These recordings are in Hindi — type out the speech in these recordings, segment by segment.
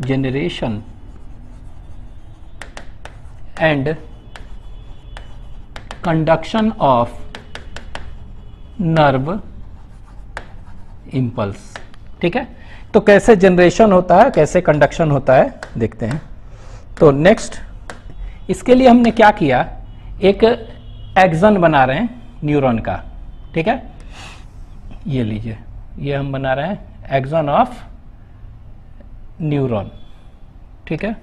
generation and conduction of nerve impulse। ठीक है, तो कैसे जनरेशन होता है, कैसे कंडक्शन होता है देखते हैं। तो नेक्स्ट इसके लिए हमने क्या किया, एक एक्सन बना रहे हैं न्यूरॉन का। ठीक है, ये लीजिए, ये हम बना रहे हैं एक्सन ऑफ न्यूरॉन। ठीक है,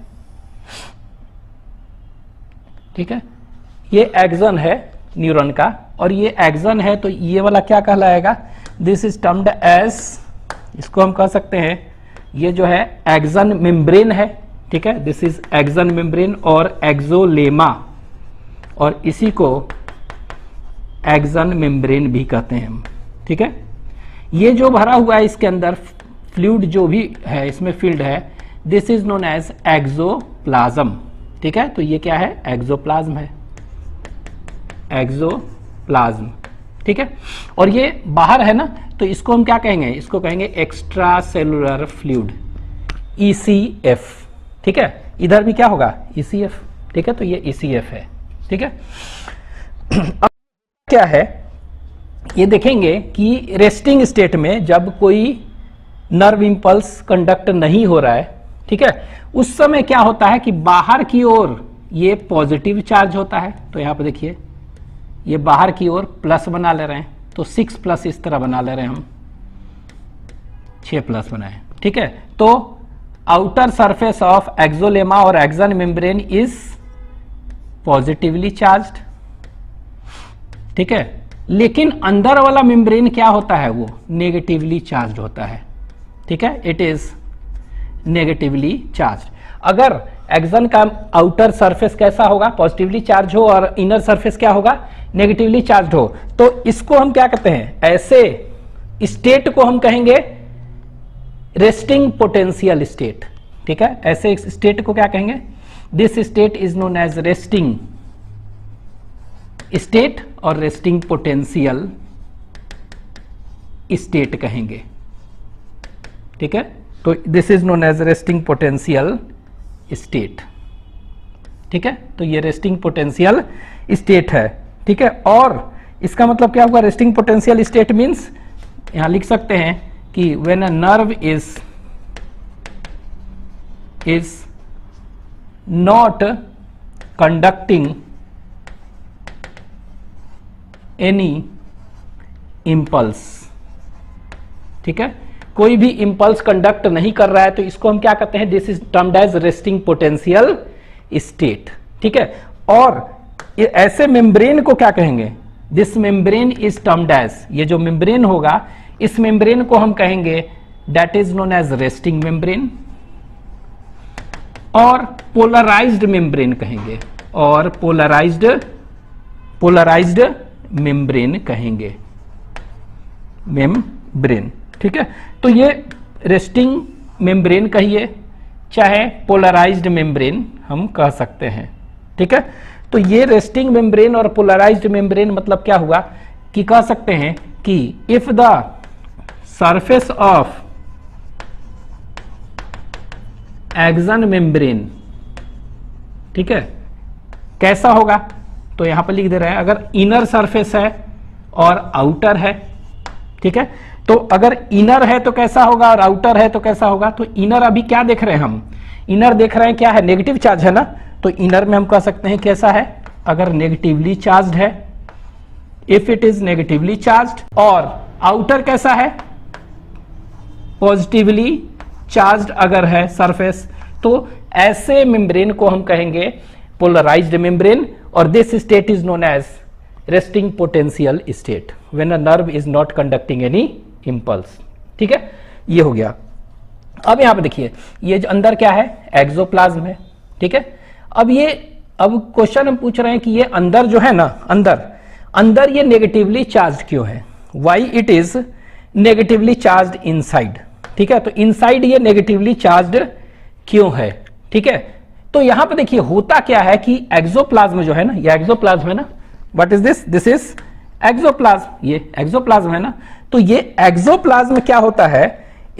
ठीक है, ये एक्सन है न्यूरॉन का, और ये एक्सन है तो ये वाला क्या कहलाएगा, दिस इज टर्म्ड एज, इसको हम कह सकते हैं ये जो है एक्सन मेम्ब्रेन है। ठीक है, दिस इज एक्सन मेम्ब्रेन और एक्सोलेमा, और इसी को एक्सन मेम्ब्रेन भी कहते हैं हम। ठीक है, ये जो भरा हुआ है इसके अंदर फ्लूइड जो भी है इसमें फील्ड है, this is known as axoplasm. ठीक है, तो ये क्या है, एक्सोप्लाज्म है, एक्सोप्लाज्म। ठीक है, और ये बाहर है ना, तो इसको हम क्या कहेंगे, इसको कहेंगे एक्स्ट्रा सेलुलर फ्लूइड, ECF। ठीक है, इधर भी क्या होगा, ECF। ठीक है, तो ये ECF है। ठीक है, अब क्या है, ये देखेंगे कि रेस्टिंग स्टेट में जब कोई नर्व इंपल्स कंडक्ट नहीं हो रहा है, ठीक है, उस समय क्या होता है कि बाहर की ओर ये पॉजिटिव चार्ज होता है। तो यहां पे देखिए ये बाहर की ओर प्लस बना ले रहे हैं, तो 6 प्लस इस तरह बना ले रहे हैं हम, 6 प्लस बनाए। ठीक है, तो आउटर सरफेस ऑफ एक्सोलेमा और action membrane is positively charged. ठीक है, लेकिन अंदर वाला मेम्ब्रेन क्या होता है, वो नेगेटिवली चार्ज्ड होता है। ठीक है, इट इज नेगेटिवली चार्ज्ड। अगर एक्सन का आउटर सरफेस कैसा होगा, पॉजिटिवली चार्ज हो, और इनर सरफेस क्या होगा, नेगेटिवली चार्ज हो, तो इसको हम क्या कहते हैं, ऐसे स्टेट को हम कहेंगे रेस्टिंग पोटेंशियल स्टेट। ठीक है, ऐसे स्टेट को क्या कहेंगे, this state is known as resting state और रेस्टिंग पोटेंशियल स्टेट कहेंगे। ठीक है, तो this is known as resting potential state. ठीक है, तो ये रेस्टिंग पोटेंशियल स्टेट है। ठीक है, और इसका मतलब क्या हुआ, रेस्टिंग पोटेंशियल स्टेट मींस यहां लिख सकते हैं कि when a nerve is not conducting any impulse. ठीक है, कोई भी इंपल्स कंडक्ट नहीं कर रहा है, तो इसको हम क्या कहते हैं, this is termed as resting potential state. ठीक है, और ये ऐसे मेम्ब्रेन को क्या कहेंगे, this membrane is termed as, ये जो मेम्ब्रेन होगा इस मेम्ब्रेन को हम कहेंगे that is known as resting membrane, और पोलराइज्ड मेम्ब्रेन कहेंगे, और पोलराइज्ड मेम्ब्रेन कहेंगे, मेम्ब्रेन। ठीक है, तो ये रेस्टिंग मेम्ब्रेन कहिए चाहे पोलराइज्ड मेम्ब्रेन हम कह सकते हैं। ठीक है, तो ये रेस्टिंग मेम्ब्रेन और पोलराइज्ड मेम्ब्रेन मतलब क्या हुआ कि कह सकते हैं कि if the surface of action membrane, ठीक है, कैसा होगा, तो यहां पर लिख दे रहे हैं, अगर इनर सरफेस है और आउटर है। ठीक है, तो अगर इनर है तो कैसा होगा और आउटर है तो कैसा होगा, तो इनर अभी क्या देख रहे हैं हम, इनर देख रहे हैं क्या है, नेगेटिव चार्ज है ना, तो इनर में हम कह सकते हैं कैसा है, अगर नेगेटिवली चार्ज्ड है, if it is negatively charged, और आउटर कैसा है, पॉजिटिवली चार्ज्ड अगर है सरफेस, तो ऐसे मेम्ब्रेन को हम कहेंगे पोलराइज्ड मेम्ब्रेन, और this state is known as resting potential state when a nerve is not conducting any impulse. ठीक है, ये हो गया। अब यहां पे देखिए ये जो अंदर क्या है, एक्सोप्लाज्म है। ठीक है, अब क्वेश्चन हम पूछ रहे हैं कि ये अंदर जो है ना, अंदर ये नेगेटिवली चार्ज क्यों है, why it is negatively charge inside. ठीक है, तो इनसाइड ये नेगेटिवली चार्ज क्यों है। ठीक है, तो यहां पे देखिए होता क्या है कि एक्सोप्लाज्म जो है ना, ये एक्सोप्लाज्म है ना, what is this is axoplasm, ये एक्सोप्लाज्म है ना, तो ये एक्सोप्लाज्म क्या होता है,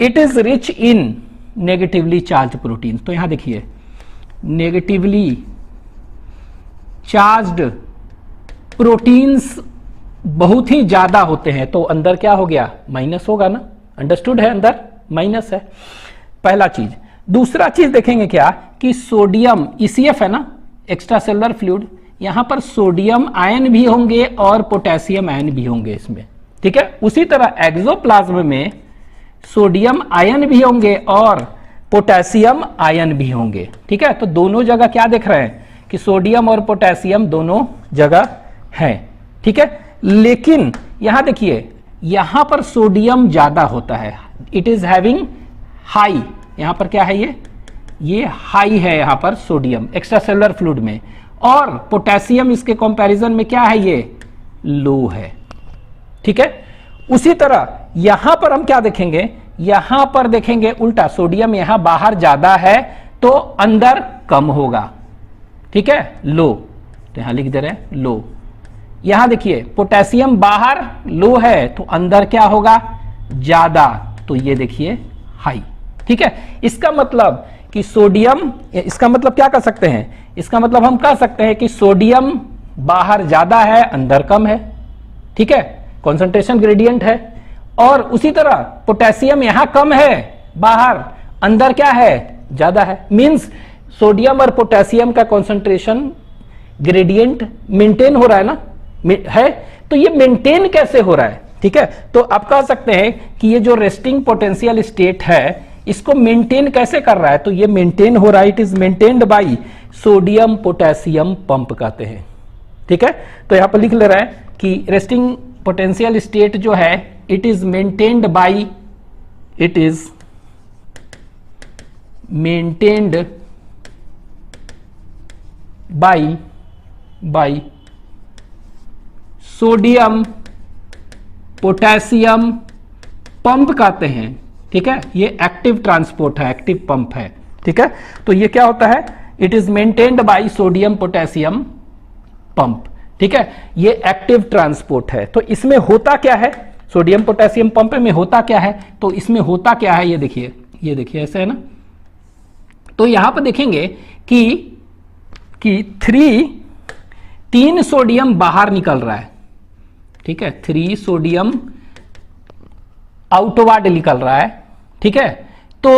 it is rich in negatively charge protein. तो यहां देखिए नेगेटिवली चार्ज्ड प्रोटीन्स बहुत ही ज्यादा होते हैं, तो अंदर क्या हो गया, माइनस होगा ना, अंडरस्टूड है, अंदर माइनस है, पहला चीज। दूसरा चीज देखेंगे क्या कि सोडियम ECF है ना, एक्स्ट्रा सेलुलर फ्लूइड, यहां पर सोडियम आयन भी होंगे और पोटेशियम आयन भी होंगे इसमें, ठीक है। उसी तरह एक्सोप्लाज्म में सोडियम आयन भी होंगे और पोटेशियम आयन भी होंगे, ठीक है। तो दोनों जगह क्या देख रहे हैं कि सोडियम और पोटेशियम दोनों जगह है, ठीक है। लेकिन यहां देखिए यहां पर सोडियम ज्यादा होता है, इट इज हैविंग हाई, यहां पर क्या है, ये हाई है यहां पर सोडियम एक्स्ट्रा सेलुलर फ्लूइड में, और पोटेशियम इसके कंपैरिजन में क्या है, ये लो है, ठीक है। उसी तरह यहां पर हम क्या देखेंगे, यहां पर देखेंगे उल्टा, सोडियम यहां बाहर ज्यादा है तो अंदर कम होगा, ठीक है, लो, तो यहां लिख दे रहे हैं लो। यहां देखिए पोटेशियम बाहर लो है तो अंदर क्या होगा, ज्यादा, तो ये देखिए हाई, ठीक है। इसका मतलब कि सोडियम, इसका मतलब क्या कर सकते हैं, इसका मतलब हम कह सकते हैं कि सोडियम बाहर ज्यादा है अंदर कम है, ठीक है, कॉन्सेंट्रेशन ग्रेडियंट है। और उसी तरह पोटेशियम यहां कम है बाहर, अंदर क्या है, ज्यादा है, मींस सोडियम और पोटेशियम का कॉन्सेंट्रेशन ग्रेडियंट मेंटेन हो रहा है ना, है, तो ये मेंटेन कैसे हो रहा है, ठीक है। तो आप कह सकते हैं कि ये जो रेस्टिंग पोटेंशियल स्टेट है इसको मेंटेन कैसे कर रहा है, तो ये मेंटेन हो रहा है, it is maintained by sodium potassium pump कहते हैं, ठीक है। तो यहां पर लिख ले रहा है कि रेस्टिंग पोटेंशियल स्टेट जो है it is maintained by, it is maintained by sodium potassium pump कहते हैं, ठीक है। ये एक्टिव ट्रांसपोर्ट है, एक्टिव पंप है, ठीक है। तो ये क्या होता है, it is maintained by sodium potassium pump, ठीक है, ये एक्टिव ट्रांसपोर्ट है। तो इसमें होता क्या है, सोडियम पोटेशियम पंप में होता क्या है, तो इसमें होता क्या है, ये देखिए ऐसे है ना। तो यहां पर देखेंगे कि 3 सोडियम बाहर निकल रहा है, ठीक है, 3 सोडियम आउटवर्ड निकल रहा है, ठीक है। तो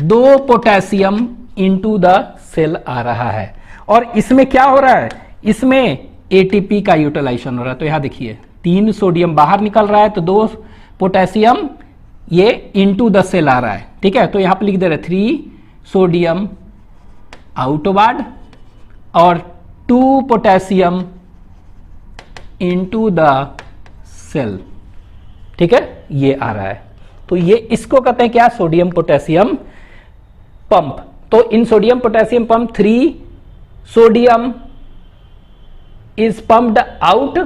2 पोटेशियम इनटू द सेल आ रहा है, और इसमें क्या हो रहा है, इसमें एटीपी का यूटिलाइजेशन हो रहा है। तो यहां देखिए 3 सोडियम बाहर निकल रहा है तो 2 पोटेशियम ये इनटू द सेल आ रहा है, ठीक है। तो यहां पर लिख दे रहे 3 सोडियम आउटवर्ड और 2 पोटेशियम इनटू द सेल, ठीक है, ये आ रहा है। तो ये इसको कहते हैं क्या, सोडियम पोटेशियम पंप। तो इन sodium potassium pump 3 sodium is pumped out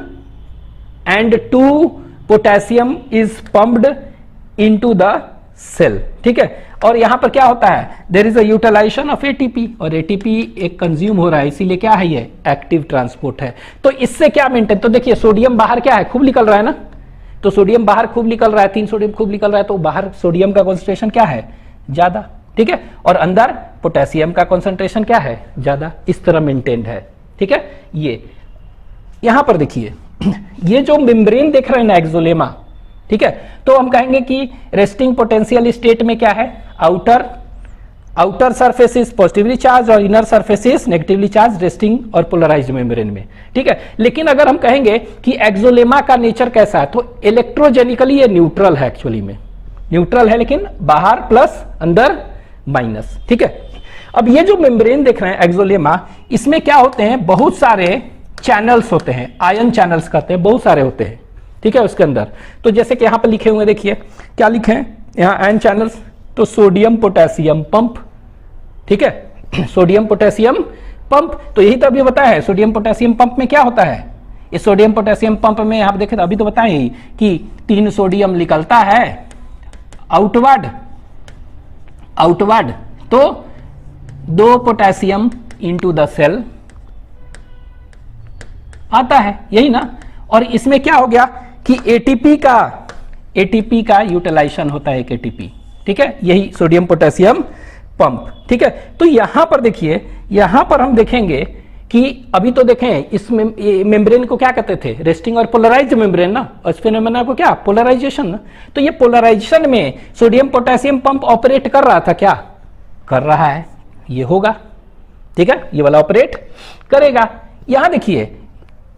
and 2 potassium is pumped into the cell, ठीक है। और यहां पर क्या होता है, there is a utilization of ATP, और ATP एक कंज्यूम हो रहा है, इसीलिए क्या है, ये एक्टिव ट्रांसपोर्ट है। तो इससे क्या मेंटेन, तो देखिए सोडियम बाहर क्या है, खूब निकल रहा है ना, तो सोडियम बाहर खूब निकल रहा है, 3 सोडियम खूब निकल रहा है, तो बाहर सोडियम का कॉन्सेंट्रेशन क्या है, ज्यादा, ठीक है, और अंदर पोटेशियम का कॉन्सेंट्रेशन क्या है, ज्यादा, इस तरह मेंटेन्ड है, ठीक है। ये यहां पर देखिए ये जो मेम्ब्रेन देख रहे हैं ना, एक्सोलेमा, ठीक है, तो हम कहेंगे कि रेस्टिंग पोटेंशियल स्टेट में क्या है, outer surface is positively charge और inner surface is negatively charge, resting और पोलराइज्ड मेम्ब्रेन में, ठीक है। लेकिन अगर हम कहेंगे कि एक्सोलेमा का नेचर कैसा है, तो इलेक्ट्रोजेनिकली ये न्यूट्रल है, एक्चुअली में न्यूट्रल है, लेकिन बाहर प्लस अंदर माइनस, ठीक है। अब ये जो मेम्ब्रेन देख रहे हैं एक्सोलेमा, इसमें क्या होते हैं, बहुत सारे चैनल्स होते हैं, आयन चैनल्स कहते हैं, बहुत सारे होते हैं, ठीक है, उसके अंदर। तो जैसे कि यहां पर लिखे हुए देखिए क्या लिखे हैं यहां, आयन चैनल्स, तो सोडियम पोटेशियम पंप, ठीक है, सोडियम पोटेशियम पंप। तो यही तो अभी बताया है, सोडियम पोटेशियम पंप में क्या होता है, इस सोडियम पोटेशियम पंप में आप देखें, अभी तो बताए ही कि 3 सोडियम निकलता है आउटवर्ड, तो 2 पोटेशियम इनटू द सेल आता है, यही ना। और इसमें क्या हो गया कि एटीपी का यूटिलाइजेशन होता है, एक एटीपी, ठीक है, यही सोडियम पोटेशियम पंप। ठीक है, तो यहां पर देखिए, यहां पर हम देखेंगे कि अभी तो देखें इस मेम्ब्रेन को क्या कहते थे, रेस्टिंग और पोलराइज्ड मेम्ब्रेन ना, और इस फिनोमेना को क्या, पोलराइजेशन ना। तो ये पोलराइजेशन में सोडियम पोटेशियम पंप ऑपरेट कर रहा था, क्या कर रहा है, ये होगा। ठीक है, ये वाला ऑपरेट करेगा। यहां देखिए,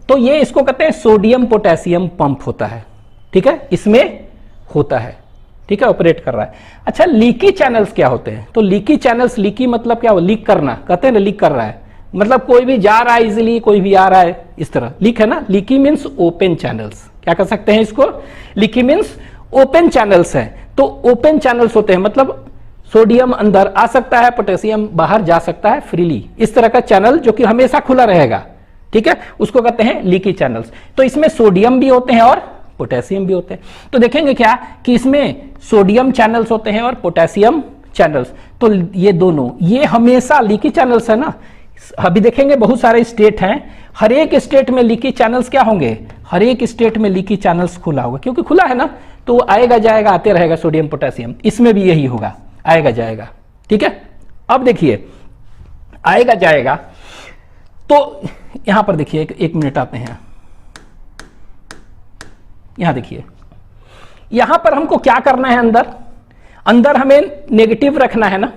तो ये इसको कहते हैं सोडियम पोटेशियम पंप होता है। ठीक है, इसमें होता है, ठीक है, ऑपरेट कर रहा है। अच्छा, लीकी चैनल्स क्या होते हैं? तो लीकी चैनल्स, लीकी मतलब क्या हो, लीक करना, कहते हैं ना लीक कर रहा है, मतलब कोई भी जा रहा है इजिली, कोई भी आ रहा है, इस तरह लीक है ना। लीकी मीन्स ओपन चैनल्स, क्या कर सकते हैं इसको, लीकी मीन्स ओपन चैनल्स है। तो ओपन चैनल्स होते हैं, मतलब सोडियम अंदर आ सकता है, पोटेशियम बाहर जा सकता है फ्रीली, इस तरह का चैनल जो कि हमेशा खुला रहेगा। ठीक है, उसको कहते हैं लीकी चैनल्स। तो इसमें सोडियम भी होते हैं और पोटेशियम भी होते हैं। तो देखेंगे क्या कि इसमें सोडियम चैनल्स होते हैं और पोटेशियम चैनल्स। तो ये दोनों, ये हमेशा लीकी चैनल्स है ना। अभी देखेंगे बहुत सारे स्टेट हैं, हर एक स्टेट में लीकी चैनल्स क्या होंगे, हर एक स्टेट में लीकी चैनल्स खुला होगा, क्योंकि खुला है ना, तो वो आएगा जाएगा आते रहेगा सोडियम पोटेशियम। इसमें भी यही होगा, आएगा जाएगा। ठीक है, अब देखिए आएगा जाएगा, तो यहां पर देखिए एक मिनट आते हैं, यहां देखिए, यहां पर हमको क्या करना है, अंदर अंदर हमें नेगेटिव रखना है ना,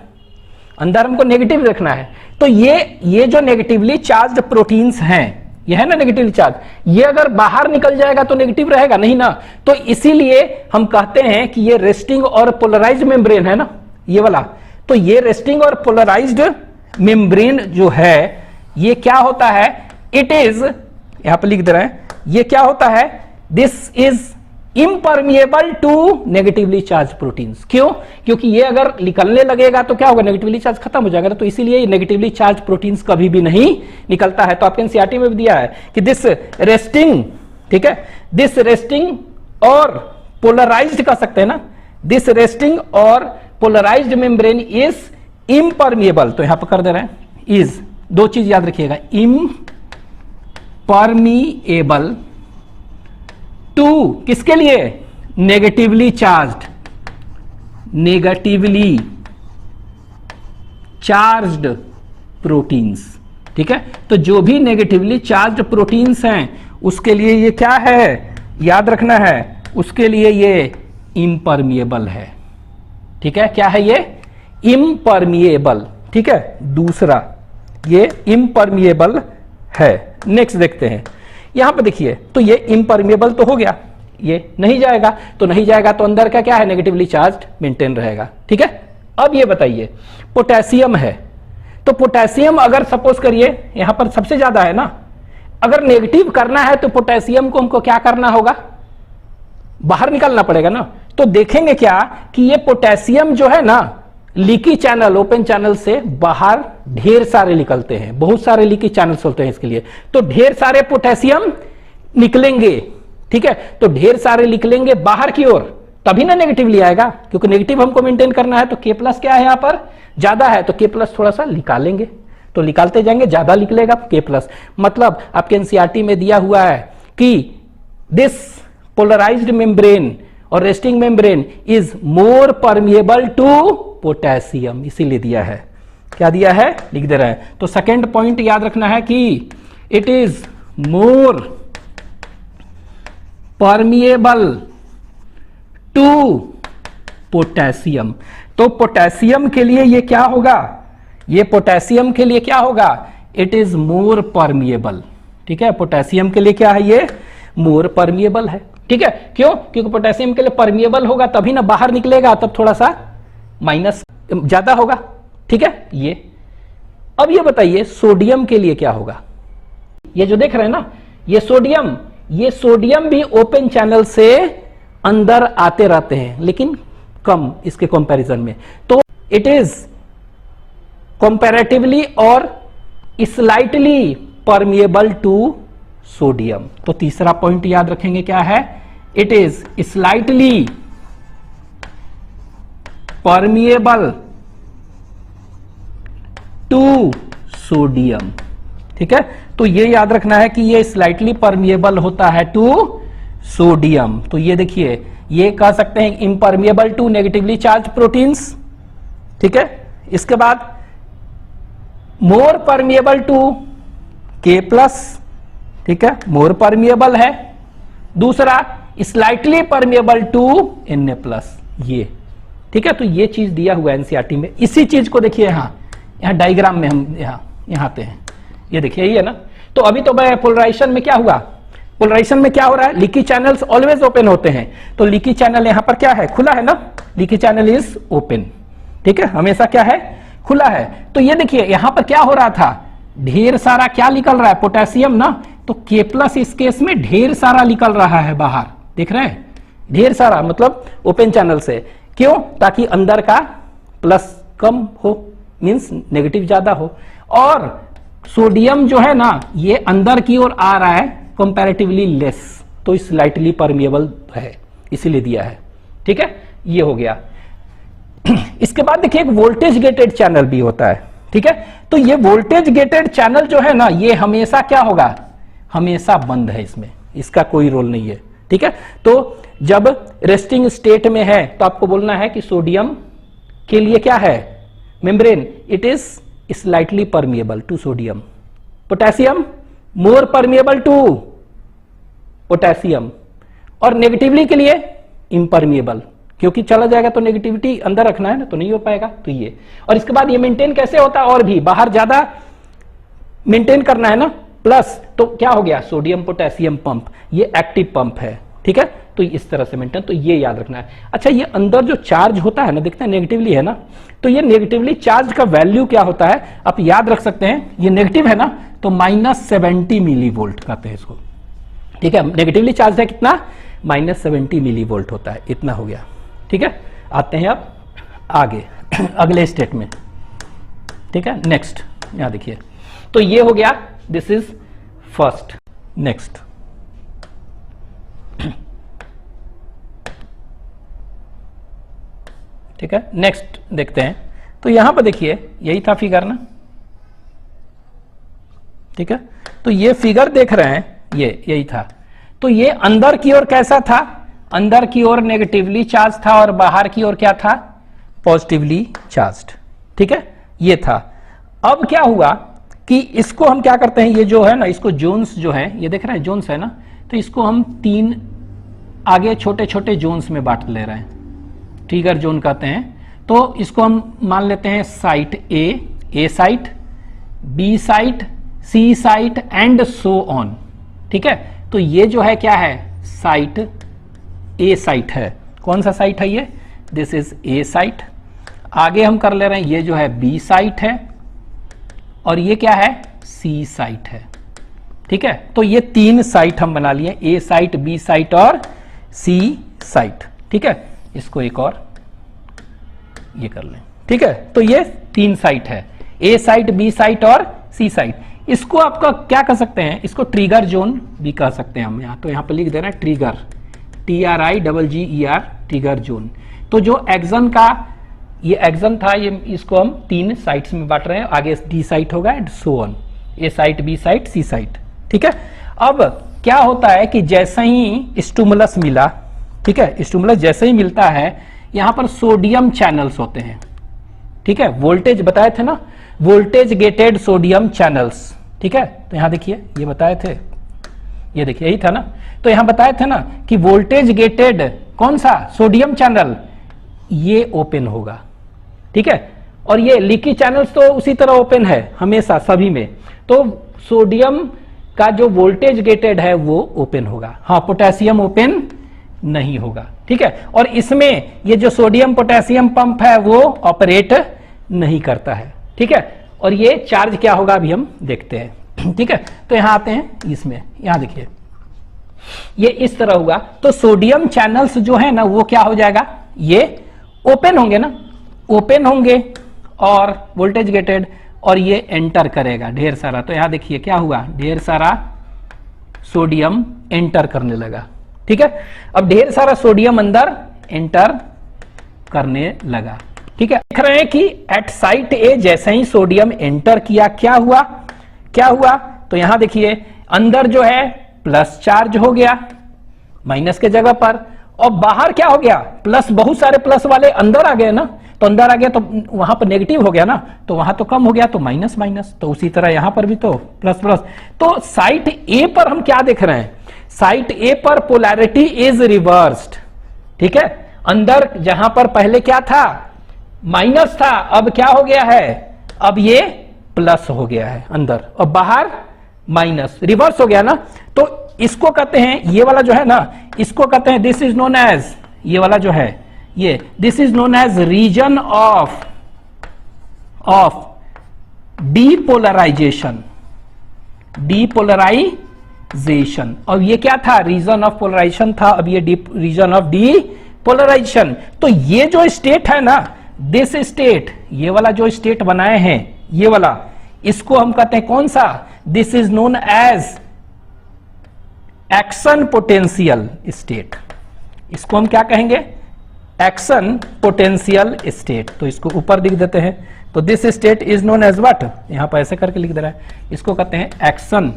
अंदर हमको नेगेटिव रखना है। तो ये जो नेगेटिवली चार्ज्ड प्रोटीन्स हैं, ये है ना नेगेटिवली चार्ज, ये अगर बाहर निकल जाएगा तो नेगेटिव रहेगा नहीं ना। तो इसीलिए हम कहते हैं कि ये रेस्टिंग और पोलराइज्ड मेम्ब्रेन है ना, ये वाला। तो ये रेस्टिंग और पोलराइज्ड मेम्ब्रेन जो है, ये क्या होता है, इट इज, यहां पर लिख दे रहे हैं, ये क्या होता है, this is impermeable to negatively charge proteins. क्यों, क्योंकि ये अगर निकलने लगेगा तो क्या होगा, नेगेटिवली चार्ज खत्म हो जाएगा। तो इसीलिए नेगेटिवली चार्ज प्रोटीन्स कभी भी नहीं निकलता है। तो आपके एनसीईआरटी में भी दिया है कि दिस रेस्टिंग, ठीक है, दिस रेस्टिंग और पोलराइज्ड कह सकते हैं ना, दिस रेस्टिंग और पोलराइज्ड मेम्ब्रेन इज इम्परमिएबल। तो यहां पर कर दे रहे हैं इज, दो चीज याद रखिएगा, इम्परमिएबल टू किसके लिए, negatively charged, negatively charged proteins. ठीक है, तो जो भी नेगेटिवली चार्ज्ड प्रोटीन्स हैं उसके लिए ये क्या है, याद रखना है, उसके लिए ये इम्परमिएबल है। ठीक है, क्या है ये, इम्परमिएबल। ठीक है, दूसरा ये इम्परमिएबल है। नेक्स्ट देखते हैं, यहां पे देखिए, तो ये इम्परमिएबल तो हो गया, ये नहीं जाएगा, तो नहीं जाएगा तो अंदर का क्या है, नेगेटिवली चार्ज्ड मेंटेन रहेगा। ठीक है, अब ये बताइए पोटेशियम है, तो पोटेशियम अगर सपोज करिए यहां पर सबसे ज्यादा है ना, अगर नेगेटिव करना है तो पोटेशियम को हमको क्या करना होगा, बाहर निकालना पड़ेगा ना। तो देखेंगे क्या कि ये पोटेशियम जो है ना, लीकी चैनल, ओपन चैनल से बाहर ढेर सारे निकलते हैं, बहुत सारे लीकी चैनल्स होते हैं इसके लिए। तो ढेर सारे पोटेशियम निकलेंगे। ठीक है, तो ढेर सारे निकलेंगे बाहर की ओर, तभी ना नेगेटिवली आएगा, क्योंकि नेगेटिव हमको मेंटेन करना है। तो के प्लस क्या है, यहां पर ज्यादा है, तो के प्लस थोड़ा सा निकालेंगे, तो निकालते जाएंगे, ज्यादा निकलेगा के प्लस। मतलब आपके एनसीईआरटी में दिया हुआ है कि दिस पोलराइज्ड मेम्ब्रेन और resting membrane is more permeable to potassium, इसीलिए दिया है। क्या दिया है, लिख दे रहा है। तो सेकंड पॉइंट याद रखना है कि it is more permeable to potassium. तो पोटेशियम के लिए ये क्या होगा, ये पोटेशियम के लिए क्या होगा, इट इज मोर परमिएबल। ठीक है, पोटेशियम के लिए क्या है, ये मोर परमिएबल है। ठीक है, क्यों, क्योंकि पोटेशियम के लिए परमिएबल होगा तभी ना बाहर निकलेगा, तब थोड़ा सा माइनस ज्यादा होगा। ठीक है, ये अब ये बताइए सोडियम के लिए क्या होगा, ये जो देख रहे हैं ना, ये सोडियम भी ओपन चैनल से अंदर आते रहते हैं, लेकिन कम इसके कंपैरिजन में। तो इट इज कंपैरेटिवली और स्लाइटली परमिएबल टू सोडियम। तो तीसरा पॉइंट याद रखेंगे क्या है, it is slightly permeable to sodium. ठीक है, तो ये याद रखना है कि ये स्लाइटली परमिएबल होता है टू सोडियम। तो ये देखिए, ये कह सकते हैं impermeable to negatively charge proteins, ठीक है। इसके बाद more permeable to K plus, ठीक है, मोर परमिएबल है। दूसरा slightly permeable to Na plus, ये ठीक है। तो ये चीज दिया हुआ है एनसीईआरटी में। इसी चीज को देखिए यहाँ डायग्राम में हम यहाँ आते हैं, ये देखिए, ये है ना। तो अभी तो पोलराइजेशन में क्या हुआ, पोलराइजेशन में क्या हो रहा है, लीकी चैनल्स ऑलवेज ओपन होते हैं। तो लीकी चैनल यहां पर क्या है, खुला है ना, लीकी चैनल इज ओपन, ठीक है, हमेशा क्या है, खुला है। तो ये देखिए यहां पर क्या हो रहा था, ढेर सारा क्या निकल रहा है, पोटेशियम ना। तो के प्लस इस केस में ढेर सारा निकल रहा है बाहर, देख रहे हैं, ढेर सारा, मतलब ओपन चैनल से। क्यों, ताकि अंदर का प्लस कम हो, मींस नेगेटिव ज्यादा हो। और सोडियम जो है ना, ये अंदर की ओर आ रहा है कंपैरेटिवली लेस, तो स्लाइटली परमिएबल है, इसीलिए दिया है, ठीक है। ये हो गया। इसके बाद देखिए एक वोल्टेज गेटेड चैनल भी होता है, ठीक है। तो ये वोल्टेज गेटेड चैनल जो है ना, ये हमेशा क्या होगा, हमेशा बंद है, इसमें इसका कोई रोल नहीं है, ठीक है। तो जब रेस्टिंग स्टेट में है तो आपको बोलना है कि सोडियम के लिए क्या है, membrane, it is slightly permeable to sodium. Potassium more permeable to potassium. और नेगेटिवली के लिए इम्परमिएबल, क्योंकि चला जाएगा तो नेगेटिविटी अंदर रखना है ना, तो नहीं हो पाएगा। तो ये, और इसके बाद ये मेंटेन कैसे होता है, और भी बाहर ज्यादा मेंटेन करना है ना, प्लस तो क्या हो गया, सोडियम पोटेशियम पंप, ये एक्टिव पंप है, ठीक है। तो इस तरह से मेंटेन, तो ये याद रखना है। अच्छा, ये अंदर जो चार्ज होता है ना, देखते हैं नेगेटिवली है ना, तो ये नेगेटिवली चार्ज का वैल्यू क्या होता है, आप याद रख सकते हैं। ये नेगेटिव है ना, तो -70 मिली वोल्ट कहते हैं इसको, ठीक है। नेगेटिवली चार्ज है कितना, -70 मिली वोल्ट होता है, इतना हो गया, ठीक है। आते हैं अब आगे अगले स्टेट में, ठीक है। नेक्स्ट यहां देखिए, तो ये हो गया, दिस इज फर्स्ट। नेक्स्ट ठीक है, नेक्स्ट देखते हैं। तो यहां पर देखिए, यही था फिगर ना, ठीक है। तो ये फिगर देख रहे हैं, ये यही था। तो ये अंदर की ओर कैसा था, अंदर की ओर नेगेटिवली चार्ज था और बाहर की ओर क्या था, पॉजिटिवली चार्ज्ड, ठीक है, ये था। अब क्या हुआ कि इसको हम क्या करते हैं, ये जो है ना, इसको जोन्स जो है, ये देख रहे हैं जोन्स है ना, तो इसको हम 3 आगे छोटे छोटे जोन्स में बांट ले रहे हैं, ट्रिगर जोन कहते हैं। तो इसको हम मान लेते हैं site A site, B site, C site and so on, ठीक है। तो ये जो है क्या है, साइट ए साइट है। कौन सा साइट है ये, दिस इज ए साइट। आगे हम कर ले रहे हैं, ये जो है बी साइट है और ये क्या है, सी साइट है, ठीक है। तो ये 3 साइट हम बना लिए, ए साइट, बी साइट और सी साइट, ठीक है। इसको एक और ये कर लें, ठीक है। तो ये 3 साइट है, ए साइट, बी साइट और सी साइट। इसको आपका क्या कर सकते हैं, इसको ट्रिगर जोन भी कह सकते हैं हम। यहाँ तो यहाँ पे लिख दे रहे हैं ट्रिगर, TRIGGER, ट्रिगर जोन। तो जो एक्सन का ये एक्सन था, ये इसको हम 3 साइट्स में बांट रहे हैं, आगे डी साइट होगा and so on, A site, B site, C site, ठीक है। अब क्या होता है कि जैसे ही स्टिमुलस मिला, ठीक है, स्टिमुलस जैसे ही मिलता है, यहां पर सोडियम चैनल्स होते हैं, ठीक है। वोल्टेज बताए थे ना, वोल्टेज गेटेड सोडियम चैनल्स, ठीक है। तो यहां देखिए, ये बताए थे, ये देखिए यही था ना। तो यहां बताए थे ना कि वोल्टेज गेटेड कौन सा सोडियम चैनल, ये ओपन होगा, ठीक है। और ये लीकी चैनल्स तो उसी तरह ओपन है हमेशा सभी में। तो सोडियम का जो वोल्टेज गेटेड है वो ओपन होगा, हाँ, पोटेशियम ओपन नहीं होगा, ठीक है। और इसमें ये जो सोडियम पोटेशियम पंप है वो ऑपरेट नहीं करता है, ठीक है। और ये चार्ज क्या होगा अभी हम देखते हैं, ठीक है। तो यहां आते हैं इसमें, यहां देखिए ये इस तरह हुआ। तो सोडियम चैनल्स जो है ना, वो क्या हो जाएगा, ये ओपन होंगे ना, ओपन होंगे और वोल्टेज गेटेड, और ये एंटर करेगा ढेर सारा। तो यहां देखिए क्या हुआ, ढेर सारा सोडियम एंटर करने लगा, ठीक है। अब ढेर सारा सोडियम अंदर एंटर करने लगा, ठीक है। देख रहे हैं कि एट साइट ए जैसे ही सोडियम एंटर किया, क्या हुआ, क्या हुआ, तो यहां देखिए अंदर जो है प्लस चार्ज हो गया, माइनस के जगह पर, और बाहर क्या हो गया, प्लस, बहुत सारे प्लस वाले अंदर आ गए ना, तो अंदर आ गया तो वहां पर नेगेटिव हो गया ना, तो वहां तो कम हो गया तो माइनस माइनस, तो उसी तरह यहां पर भी तो प्लस प्लस। तो साइट ए पर हम क्या देख रहे हैं, साइट ए पर पोलैरिटी इज रिवर्स्ड, ठीक है। अंदर जहां पर पहले क्या था, माइनस था, अब क्या हो गया है, अब ये प्लस हो गया है अंदर, और बाहर माइनस, रिवर्स हो गया ना। तो इसको कहते हैं, ये वाला जो है ना, इसको कहते हैं, दिस इज नोन एज, ये वाला जो है ये, this is known as region of depolarization, depolarization. और ये क्या था, रीजन ऑफ पोलराइजेशन था, अब ये रीजन ऑफ डीपोलराइजेशन। तो ये जो स्टेट है ना, दिस स्टेट, ये वाला जो स्टेट बनाए हैं, ये वाला, इसको हम कहते हैं कौन सा, this is known as action potential state. इसको हम क्या कहेंगे, एक्शन पोटेंशियल स्टेट। तो इसको ऊपर लिख देते हैं, तो this state is known as what, यहां पर ऐसे करके लिख दे रहा है, इसको कहते हैं एक्शन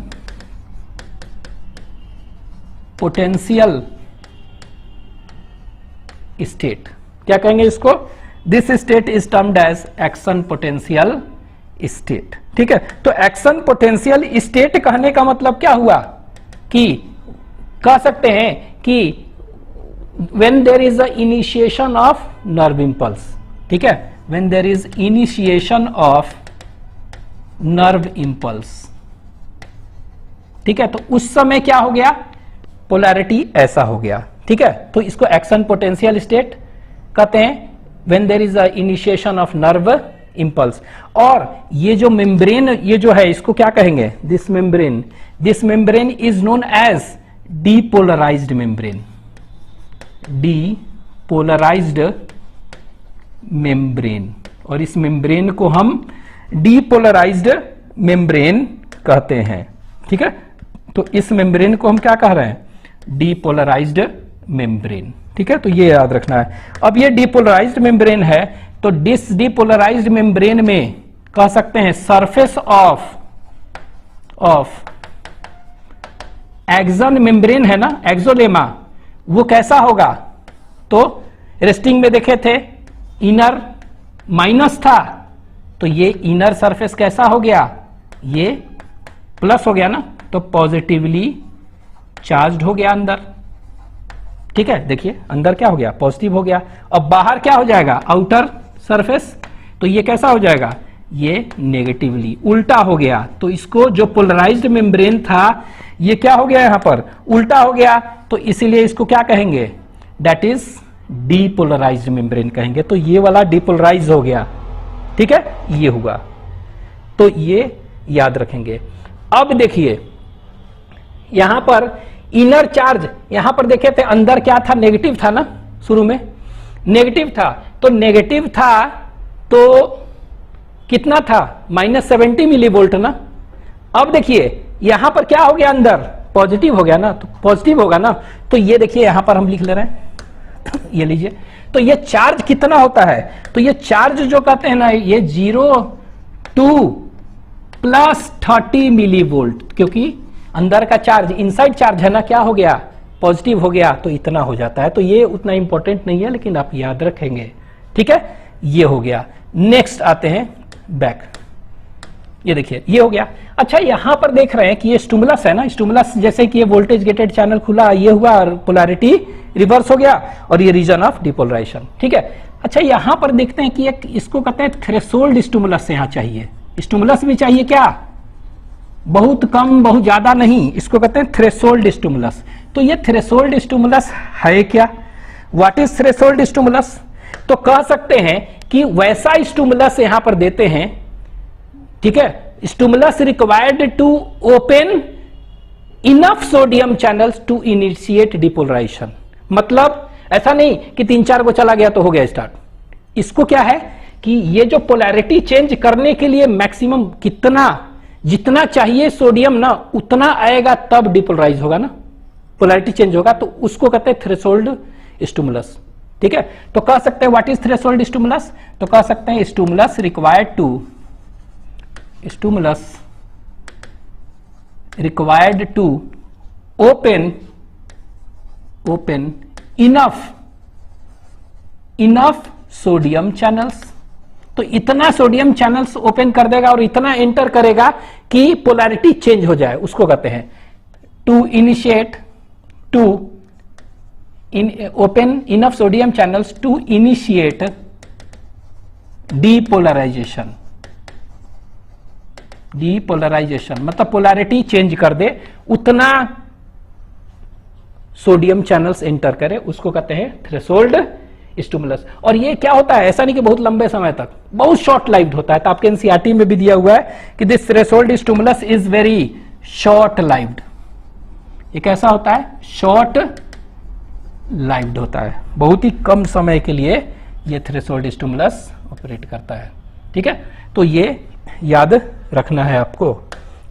पोटेंशियल स्टेट। क्या कहेंगे इसको, this state is termed as action potential state, ठीक है। तो एक्शन पोटेंशियल स्टेट कहने का मतलब क्या हुआ, कि कह सकते हैं कि when there is a initiation of nerve impulse, ठीक है, when there is initiation of nerve impulse, ठीक है, तो उस समय क्या हो गया, पोलैरिटी ऐसा हो गया, ठीक है। तो इसको एक्शन पोटेंशियल स्टेट कहते हैं, when there is a initiation of nerve impulse। और ये जो मेम्ब्रेन, ये जो है, इसको क्या कहेंगे, this membrane is known as depolarized membrane, depolarized membrane. और इस मेम्ब्रेन को हम डीपोलराइज्ड मेम्ब्रेन कहते हैं, ठीक है। तो इस मेम्ब्रेन को हम क्या कह रहे हैं, डीपोलराइज्ड मेम्ब्रेन, ठीक है। तो ये याद रखना है। अब ये डीपोलराइज्ड मेम्ब्रेन है, तो डिस डीपोलराइज्ड मेम्ब्रेन में कह सकते हैं सरफेस ऑफ एक्सन मेम्ब्रेन है ना, एक्सोलेमा, वो कैसा होगा, तो रेस्टिंग में देखे थे इनर माइनस था, तो ये इनर सरफेस कैसा हो गया, ये प्लस हो गया ना, तो पॉजिटिवली चार्ज्ड हो गया अंदर, ठीक है। देखिए अंदर क्या हो गया, पॉजिटिव हो गया, और बाहर क्या हो जाएगा, आउटर सरफेस, तो ये कैसा हो जाएगा, ये नेगेटिवली उल्टा हो गया। तो इसको जो पोलराइज्ड मेम्ब्रेन था, ये क्या हो गया, यहां पर उल्टा हो गया, तो इसीलिए इसको क्या कहेंगे, दैट इज डीपोलराइज्ड मेम्ब्रेन कहेंगे। तो ये वाला डीपोलराइज हो गया, ठीक है, ये हुआ, तो ये याद रखेंगे। अब देखिए यहां पर इनर चार्ज, यहां पर देखे थे अंदर क्या था, नेगेटिव था ना, शुरू में नेगेटिव था, तो नेगेटिव था तो कितना था, -70 मिलीवोल्ट ना। अब देखिए यहां पर क्या हो गया, अंदर पॉजिटिव हो गया ना, तो पॉजिटिव होगा ना, तो ये देखिए यहां पर हम लिख ले रहे हैं, ये लीजिए, तो ये चार्ज कितना होता है, तो ये चार्ज जो कहते हैं ना, ये 0 to +30 मिलीवोल्ट, क्योंकि अंदर का चार्ज, इनसाइड चार्ज है ना, क्या हो गया, पॉजिटिव हो गया, तो इतना हो जाता है। तो ये उतना इंपॉर्टेंट नहीं है, लेकिन आप याद रखेंगे, ठीक है। ये हो गया। नेक्स्ट आते हैं बैक, ये देखिए ये हो गया। अच्छा यहां पर देख रहे हैं कि ये स्टिमुलस है ना, स्टिमुलस जैसे कि ये वोल्टेज गेटेड चैनल खुला, ये हुआ और पोलैरिटी रिवर्स हो गया, और ये रीजन ऑफ डिपोलराइजेशन, ठीक है। अच्छा यहां पर देखते हैं कि एक इसको कहते हैं थ्रेशोल्ड स्टिमुलस यहां चाहिए, स्टिमुलस भी चाहिए क्या, बहुत कम बहुत ज्यादा नहीं, इसको कहते हैं थ्रेशोल्ड स्टिमुलस। तो ये थ्रेशोल्ड स्टिमुलस है क्या, व्हाट इज थ्रेशोल्ड स्टिमुलस, तो कह सकते हैं कि वैसा स्टिमुलस यहां पर देते हैं, ठीक है, stimulus required to open enough sodium channels to initiate depolarization. मतलब ऐसा नहीं कि 3-4 को चला गया तो हो गया स्टार्ट, इसको क्या है कि ये जो पोलैरिटी चेंज करने के लिए मैक्सिमम कितना, जितना चाहिए सोडियम ना, उतना आएगा तब डिपोलराइज होगा ना, पोलैरिटी चेंज होगा, तो उसको कहते हैं थ्रेशोल्ड स्टिमुलस, ठीक है। तो कह सकते हैं व्हाट इज थ्रेशोल्ड स्टिमुलस, तो कह सकते हैं stimulus required to open open enough sodium channels. तो इतना सोडियम चैनल्स ओपन कर देगा और इतना एंटर करेगा कि पोलैरिटी चेंज हो जाए, उसको कहते हैं to initiate to open enough sodium channels to initiate depolarization. Depolarization मतलब पोलैरिटी चेंज कर दे, उतना सोडियम चैनल्स एंटर करे, उसको कहते हैं थ्रेशोल्ड स्टिमुलस। और ये क्या होता है, ऐसा नहीं कि बहुत लंबे समय तक, बहुत शॉर्ट लाइव्ड होता है। तो आपके एनसीईआरटी में भी दिया हुआ है कि this threshold stimulus is very short lived. ये कैसा होता है, शॉर्ट लाइव्ड होता है, बहुत ही कम समय के लिए ये थ्रेशोल्ड स्टिमुलस ऑपरेट करता है। ठीक है, तो ये याद रखना है आपको।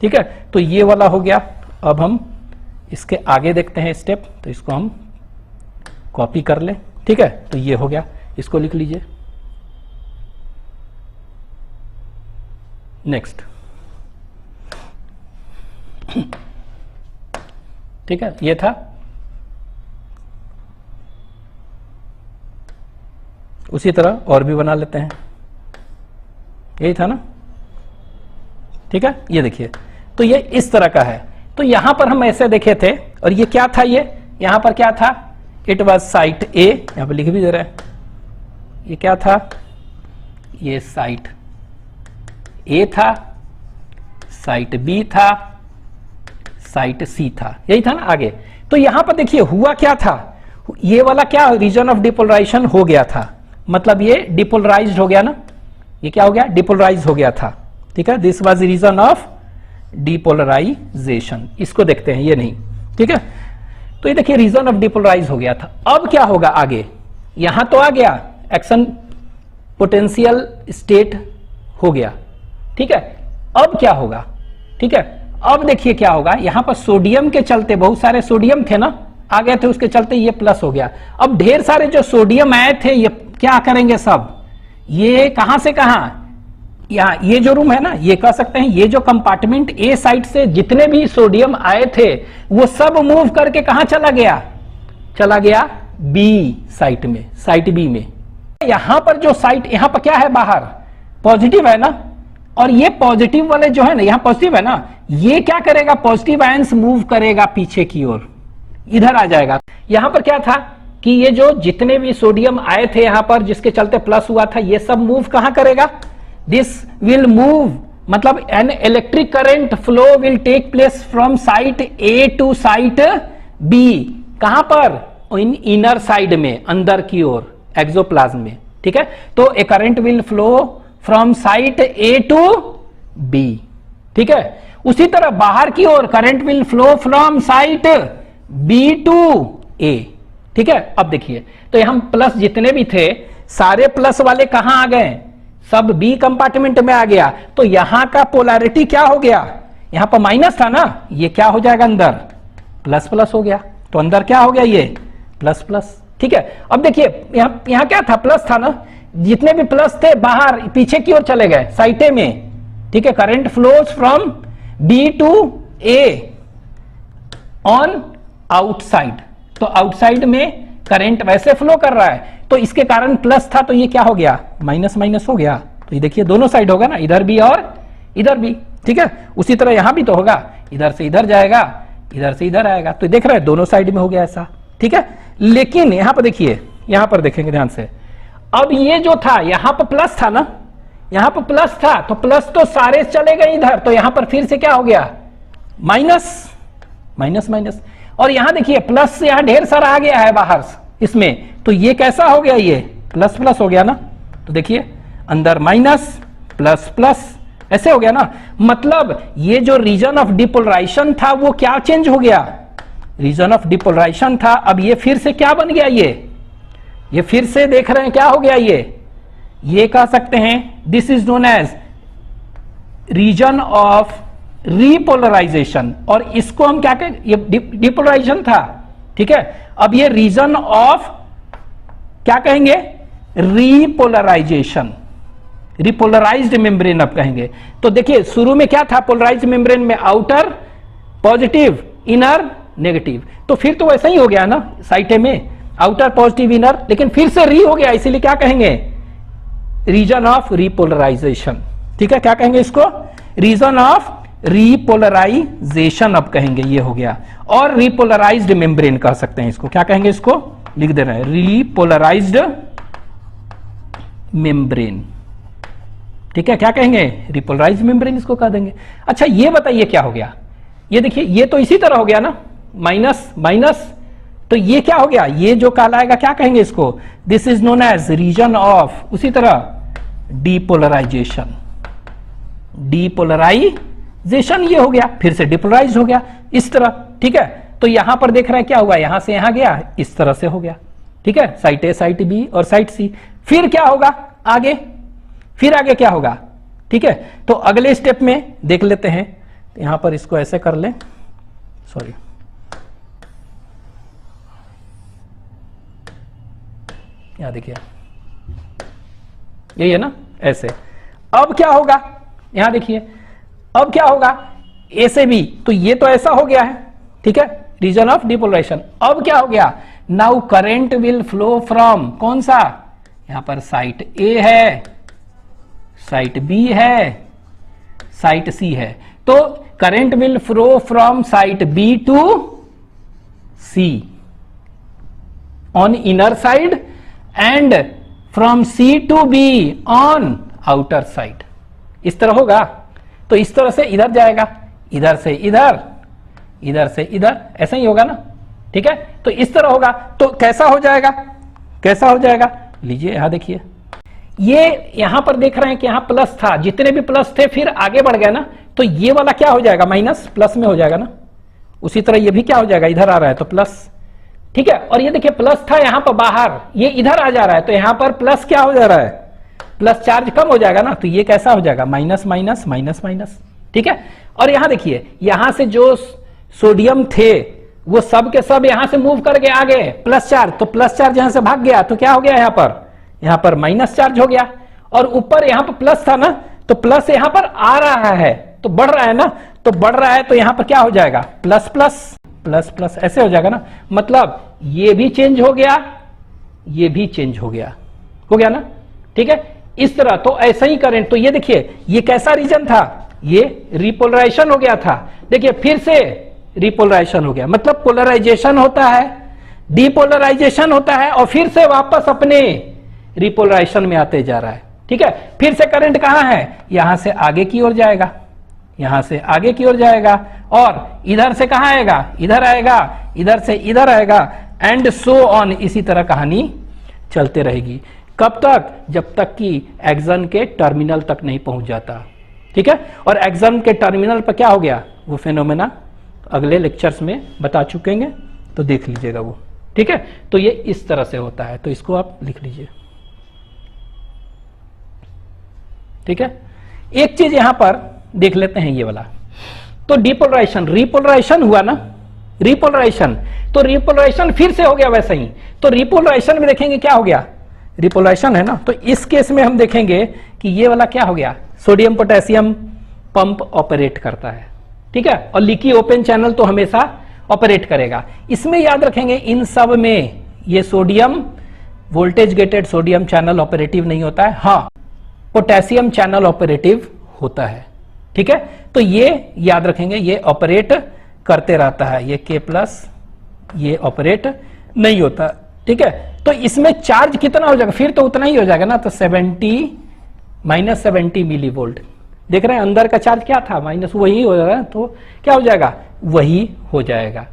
ठीक है, तो ये वाला हो गया। अब हम इसके आगे देखते हैं स्टेप, तो इसको हम कॉपी कर लें। ठीक है, तो ये हो गया, इसको लिख लीजिए। नेक्स्ट, ठीक है, ये था। उसी तरह और भी बना लेते हैं, यही था ना। ठीक है, ये देखिए, तो ये इस तरह का है। तो यहां पर हम ऐसे देखे थे, और ये क्या था, ये यहां पर क्या था, इट वॉज साइट ए, यहां पर लिख भी दे रहे हैं। ये क्या था, ये साइट ए था, साइट बी था, साइट सी था, यही था ना आगे। तो यहां पर देखिए हुआ क्या था, ये वाला क्या रीजन ऑफ डिपोलराइजेशन हो गया था, मतलब ये डिपोलराइज्ड हो गया ना, ये क्या हो गया, डिपोलराइज हो गया था। ठीक है, this was region of depolarization. इसको देखते हैं, ये नहीं। ठीक है, तो ये देखिए रीजन ऑफ डिपोलराइज हो गया था। अब क्या होगा आगे, यहां तो आ गया एक्शन पोटेंशियल स्टेट हो गया। ठीक है, अब क्या होगा, ठीक है, अब देखिए क्या होगा, यहां पर सोडियम के चलते, बहुत सारे सोडियम थे ना, आ गए थे, उसके चलते ये प्लस हो गया। अब ढेर सारे जो सोडियम आए थे, ये क्या करेंगे सब, ये कहां से कहां, यहाँ ये जो रूम है ना, ये कह सकते हैं ये जो कंपार्टमेंट ए साइड से जितने भी सोडियम आए थे वो सब मूव करके कहां चला गया बी साइट में, साइट बी में। यहां पर जो साइट, यहां पर क्या है, बाहर पॉजिटिव है ना, और ये पॉजिटिव वाले जो है ना, यहां पॉजिटिव है ना, ये क्या करेगा, पॉजिटिव आयंस मूव करेगा पीछे की ओर, इधर आ जाएगा। यहां पर क्या था कि ये जो जितने भी सोडियम आए थे यहां पर, जिसके चलते प्लस हुआ था, ये सब मूव कहां करेगा, दिस विल मूव, मतलब an electric current flow will take place from site A to site B. कहां पर, इन इनर साइड में, अंदर की ओर, एक्सोप्लाज्म में। ठीक है, तो A current will flow from site A to B. ठीक है, उसी तरह बाहर की ओर current will flow from site B to A. ठीक है, अब देखिए, तो यहां प्लस जितने भी थे, सारे प्लस वाले कहां आ गए, सब बी कंपार्टमेंट में आ गया। तो यहां का पोलैरिटी क्या हो गया, यहां पर माइनस था ना, ये क्या हो जाएगा, अंदर प्लस प्लस हो गया। तो अंदर क्या हो गया, ये प्लस प्लस। ठीक है, अब देखिए यहां क्या था, प्लस था ना, जितने भी प्लस थे बाहर पीछे की ओर चले गए साइटे में। ठीक है, current flows from B to A on outside. तो आउटसाइड में करंट वैसे फ्लो कर रहा है, तो इसके कारण प्लस था, तो ये क्या हो गया, माइनस माइनस हो गया। तो ये देखिए दोनों साइड होगा ना, इधर भी और इधर भी। ठीक है, उसी तरह यहां भी तो होगा, इधर से इधर जाएगा, इधर से इधर आएगा। तो देख रहे हैं दोनों साइड में हो गया ऐसा। ठीक है, लेकिन यहां पर देखिए, यहां पर देखेंगे ध्यान से, अब ये जो था यहां पर प्लस था ना, यहां पर प्लस था, तो प्लस तो सारे चले गए इधर, तो यहां पर फिर से क्या हो गया, माइनस माइनस माइनस। और यहां देखिए प्लस से यहां ढेर सारा आ गया है बाहर इसमें, तो ये कैसा हो गया, ये प्लस प्लस हो गया ना। तो देखिए अंदर माइनस प्लस प्लस ऐसे हो गया ना, मतलब ये जो रीजन ऑफ डिपोलराइजेशन था वो क्या चेंज हो गया, रीजन ऑफ डिपोलराइजेशन था, अब ये फिर से क्या बन गया, ये फिर से देख रहे हैं क्या हो गया, ये कह सकते हैं this is known as region of repolarization. और इसको हम क्या कहें, ये डिपोलराइजेशन था। ठीक है, अब ये रीजन ऑफ क्या कहेंगे, रीपोलराइजेशन, रिपोलराइज्ड मेम्ब्रेन अब कहेंगे। तो देखिए शुरू में क्या था, पोलराइज्ड मेम्ब्रेन में आउटर पॉजिटिव, इनर नेगेटिव, तो फिर तो वैसा ही हो गया ना साइट ए में, आउटर पॉजिटिव इनर, लेकिन फिर से री हो गया, इसीलिए क्या कहेंगे, रीजन ऑफ रीपोलराइजेशन। ठीक है, क्या कहेंगे इसको, रीजन ऑफ रीपोलराइजेशन अब कहेंगे, ये हो गया। और रीपोलराइज्ड मेम्ब्रेन कह सकते हैं इसको, क्या कहेंगे इसको, लिख दे रहे हैं, रीपोलराइज्ड मेम्ब्रेन। ठीक है, क्या कहेंगे, रिपोलराइज्ड मेम्ब्रेन इसको कह देंगे। अच्छा ये बताइए क्या हो गया, ये देखिए ये तो इसी तरह हो गया ना, माइनस माइनस, तो ये क्या हो गया, ये जो काला आएगा क्या कहेंगे इसको, this is known as region of, उसी तरह डीपोलराइजेशन, डीपोलराइजेशन ये हो गया, फिर से डिपोलराइज हो गया इस तरह। ठीक है, तो यहां पर देख रहे हैं क्या हुआ, यहां से यहां गया, इस तरह से हो गया। ठीक है, साइट ए, साइट बी और साइट सी। फिर क्या होगा आगे, फिर आगे क्या होगा। ठीक है, तो अगले स्टेप में देख लेते हैं, यहां पर इसको ऐसे कर लें, सॉरी, यहां देखिए यही है ना, ऐसे। अब क्या होगा, यहां देखिए, अब क्या होगा, ए से बी, तो ये तो ऐसा हो गया है। ठीक है, रीजन ऑफ डिपोलराइजेशन। अब क्या हो गया, now current will flow from, कौन सा, यहां पर साइट ए है, साइट बी है, साइट सी है, तो current will flow from site B to C on inner side and from C to B on outer side, इस तरह होगा। तो इस तरह से इधर जाएगा, इधर से इधर, इधर से इधर, ऐसा ही होगा ना। ठीक है, तो इस तरह होगा, तो कैसा हो जाएगा, कैसा हो जाएगा, लीजिए यहां देखिए, ये यहां पर देख रहे हैं कि यहां प्लस था, जितने भी प्लस थे फिर आगे बढ़ गए ना, तो ये वाला क्या हो जाएगा, माइनस प्लस में हो जाएगा ना। उसी तरह ये भी क्या हो जाएगा, इधर आ रहा है तो प्लस। ठीक है, और ये देखिए प्लस था यहां पर बाहर, ये इधर आ जा रहा है, तो यहां पर प्लस क्या हो जा रहा है, प्लस चार्ज कम हो जाएगा ना, तो ये कैसा हो जाएगा, माइनस माइनस माइनस माइनस। ठीक है, और यहां देखिए, यहां से जो सोडियम थे वो सब के सब यहां से मूव करके आ गए प्लस चार्ज, तो प्लस चार्ज यहां से भाग गया, तो क्या हो गया, यहां पर माइनस चार्ज हो गया। और ऊपर यहां पर प्लस था ना, तो प्लस यहां पर आ रहा है, तो बढ़ रहा है ना, तो बढ़ रहा है, तो यहां पर क्या हो जाएगा, प्लस प्लस प्लस प्लस, ऐसे हो जाएगा ना। मतलब ये भी चेंज हो गया, ये भी चेंज हो गया ना। ठीक है, इस तरह, तो ऐसा ही करेंट, तो ये देखिए ये कैसा रीजन था, ये रिपोलराइजेशन हो गया था। देखिए फिर से रिपोलराइजेशन हो गया, मतलब पोलराइजेशन होता है, डिपोलराइजेशन होता है, और फिर से वापस अपने रिपोलराइजेशन में आते जा रहा है। ठीक है, फिर से करंट कहां है, यहां से आगे की ओर जाएगा, यहां से आगे की ओर जाएगा, और इधर से कहां आएगा, इधर आएगा, इधर से इधर आएगा, एंड सो ऑन, इसी तरह कहानी चलते रहेगी। कब तक, जब तक कि एक्सन के टर्मिनल तक नहीं पहुंच जाता। ठीक है, और एक्सन के टर्मिनल पर क्या हो गया, वो फेनोमेना अगले लेक्चर्स में बता चुके हैं, तो देख लीजिएगा वो। ठीक है, तो ये इस तरह से होता है, तो इसको आप लिख लीजिए। ठीक है, एक चीज यहां पर देख लेते हैं, ये वाला, तो डिपोलराइजेशन, रिपोलराइजेशन हुआ ना, रिपोलराइजेशन, तो रिपोलराइजेशन फिर से हो गया वैसा ही। तो रिपोलराइजेशन में देखेंगे क्या हो गया, रिपोलराइजेशन है ना, तो इस केस में हम देखेंगे कि ये वाला क्या हो गया, सोडियम पोटेशियम पंप ऑपरेट करता है। ठीक है, और लीकी ओपन चैनल तो हमेशा ऑपरेट करेगा। इसमें याद रखेंगे इन सब में ये sodium voltage gated sodium channel operative नहीं होता है, हाँ पोटेशियम चैनल ऑपरेटिव होता है। ठीक है, तो ये याद रखेंगे, ये ऑपरेट करते रहता है, ये K+ ये ऑपरेट नहीं होता। ठीक है, तो इसमें चार्ज कितना हो जाएगा, फिर तो उतना ही हो जाएगा ना, तो 70 मिली वोल्ट। देख रहे हैं अंदर का चार्ज क्या था, माइनस, वही हो जाएगा, तो क्या हो जाएगा, वही हो जाएगा।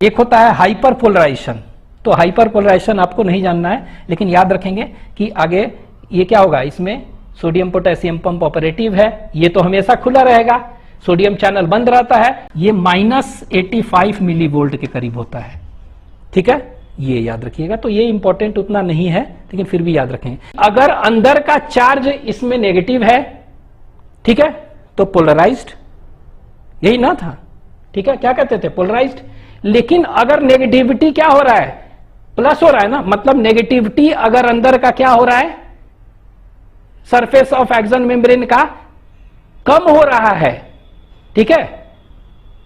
एक होता है हाइपर पोलराइजेशन, तो हाइपर पोलराइजेशन आपको नहीं जानना है, लेकिन याद रखेंगे कि आगे ये क्या होगा, इसमें सोडियम पोटेशियम पंप ऑपरेटिव है, ये तो हमेशा खुला रहेगा, सोडियम चैनल बंद रहता है, ये -85 मिली वोल्ट के करीब होता है। ठीक है, ये याद रखिएगा, तो ये इंपॉर्टेंट उतना नहीं है, लेकिन फिर भी याद रखेंगे। अगर अंदर का चार्ज इसमें नेगेटिव है, ठीक है, तो पोलराइज्ड, यही ना था। ठीक है, क्या कहते थे, पोलराइज्ड। लेकिन अगर नेगेटिविटी क्या हो रहा है, प्लस हो रहा है ना, मतलब नेगेटिविटी अगर अंदर का क्या हो रहा है, सरफेस ऑफ एक्सन मेम्ब्रेन का कम हो रहा है, ठीक है,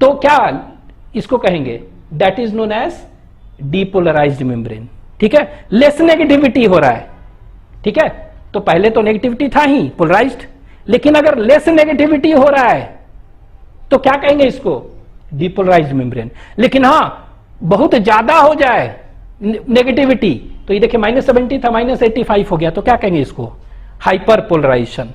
तो क्या इसको कहेंगे, that is known as depolarized membrane. ठीक है, लेस नेगेटिविटी हो रहा है। ठीक है, तो पहले तो नेगेटिविटी था ही पोलराइज्ड, लेकिन अगर लेस नेगेटिविटी हो रहा है तो क्या कहेंगे इसको, डीपोलराइज्ड मेम्ब्रेन। लेकिन हां बहुत ज्यादा हो जाए नेगेटिविटी, तो ये देखिए -70 था -85 हो गया, तो क्या कहेंगे इसको, हाइपर पोलराइजेशन।